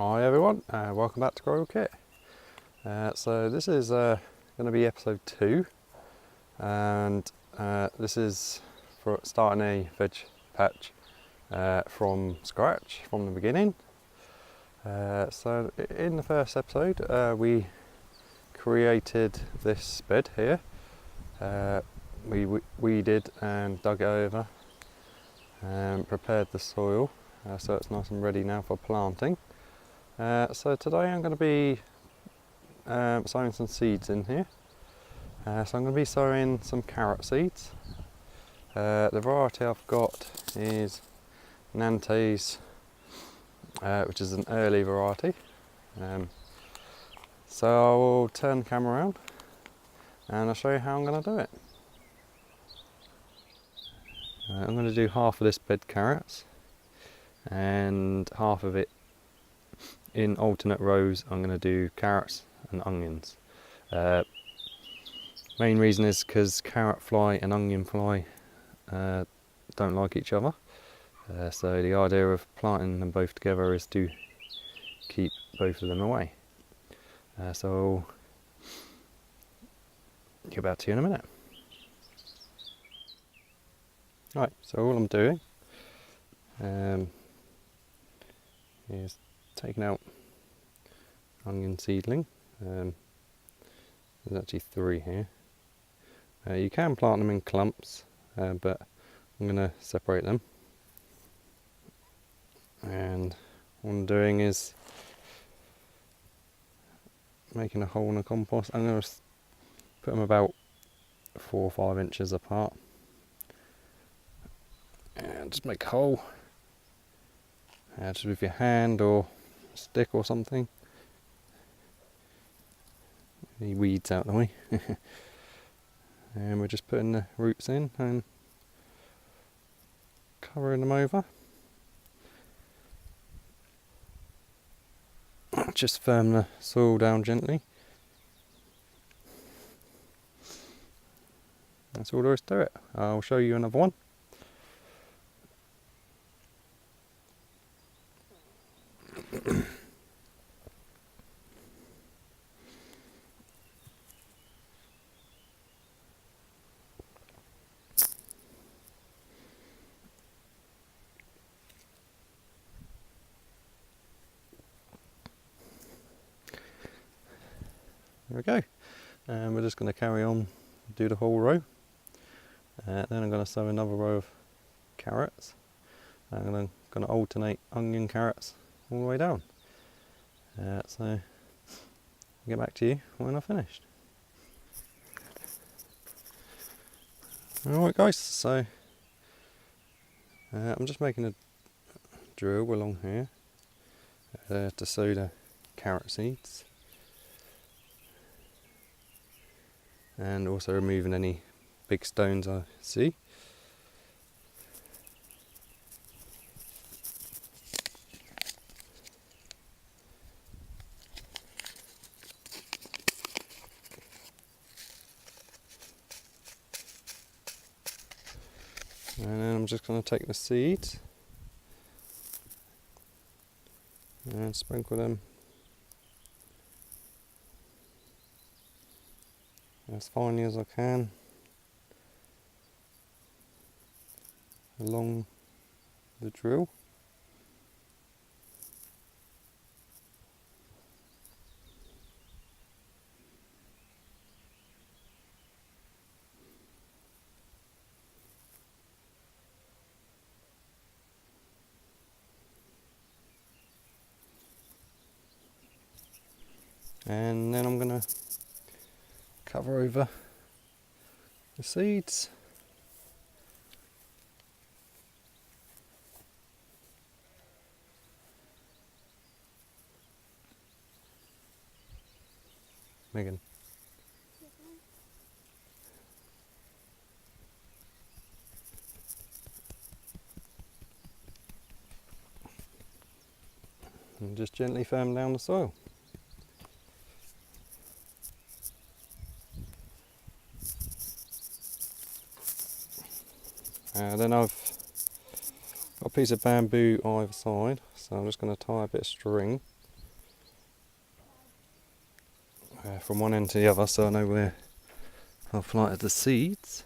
Hi everyone, welcome back to Grow Kit. So this is going to be episode 2, and this is for starting a veg patch from scratch, from the beginning. So in the first episode we created this bed here. We weeded and dug it over and prepared the soil so it's nice and ready now for planting. So today I'm going to be sowing some seeds in here. So I'm going to be sowing some carrot seeds. The variety I've got is Nantes, which is an early variety. So I will turn the camera around and I'll show you how I'm going to do it. I'm going to do half of this bed carrots and half of it in alternate rows. I'm going to do carrots and onions. Main reason is because carrot fly and onion fly don't like each other. So the idea of planting them both together is to keep both of them away. So I'll get back to you in a minute. Right, so all I'm doing is taking out onion seedling. There's actually 3 here. You can plant them in clumps, but I'm going to separate them. And what I'm doing is making a hole in the compost. I'm going to put them about 4 or 5 inches apart. And just make a hole. Just with your hand or stick or something. Any weeds out of the way. And we're just putting the roots in and covering them over. Just firm the soil down gently. That's all there is to it. I'll show you another one. There we go. And we're just going to carry on, do the whole row. Then I'm going to sow another row of carrots. I'm going to alternate onion carrots all the way down. So I'll get back to you when I've finished. Alright guys, so I'm just making a drill along here to sow the carrot seeds. And also removing any big stones I see. And then I'm just going to take the seeds and sprinkle them as finely as I can along the drill. And then I'm going to cover over the seeds. Megan. And just gently firm down the soil. Then I've got a piece of bamboo either side, so I'm just going to tie a bit of string from one end to the other, so I know where I've planted the seeds.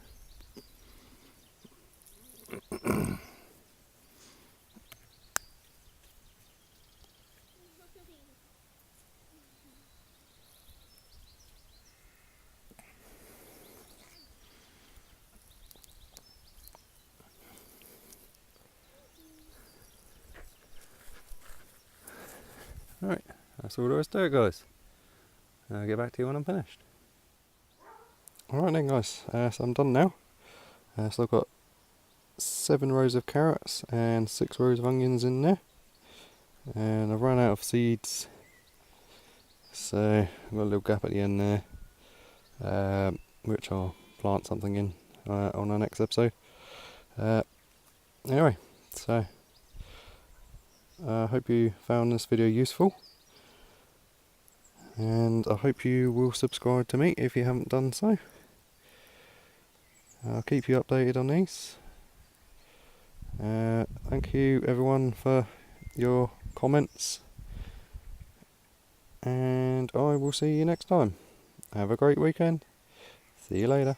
Alright, that's all there is to it, guys. I'll get back to you when I'm finished. Alright then, guys, so I'm done now. So I've got 7 rows of carrots and 6 rows of onions in there. And I've run out of seeds, so I've got a little gap at the end there, which I'll plant something in on our next episode. Anyway, so I hope you found this video useful, and I hope you will subscribe to me if you haven't done so. I'll keep you updated on these. Thank you everyone for your comments, and I will see you next time. Have a great weekend. See you later.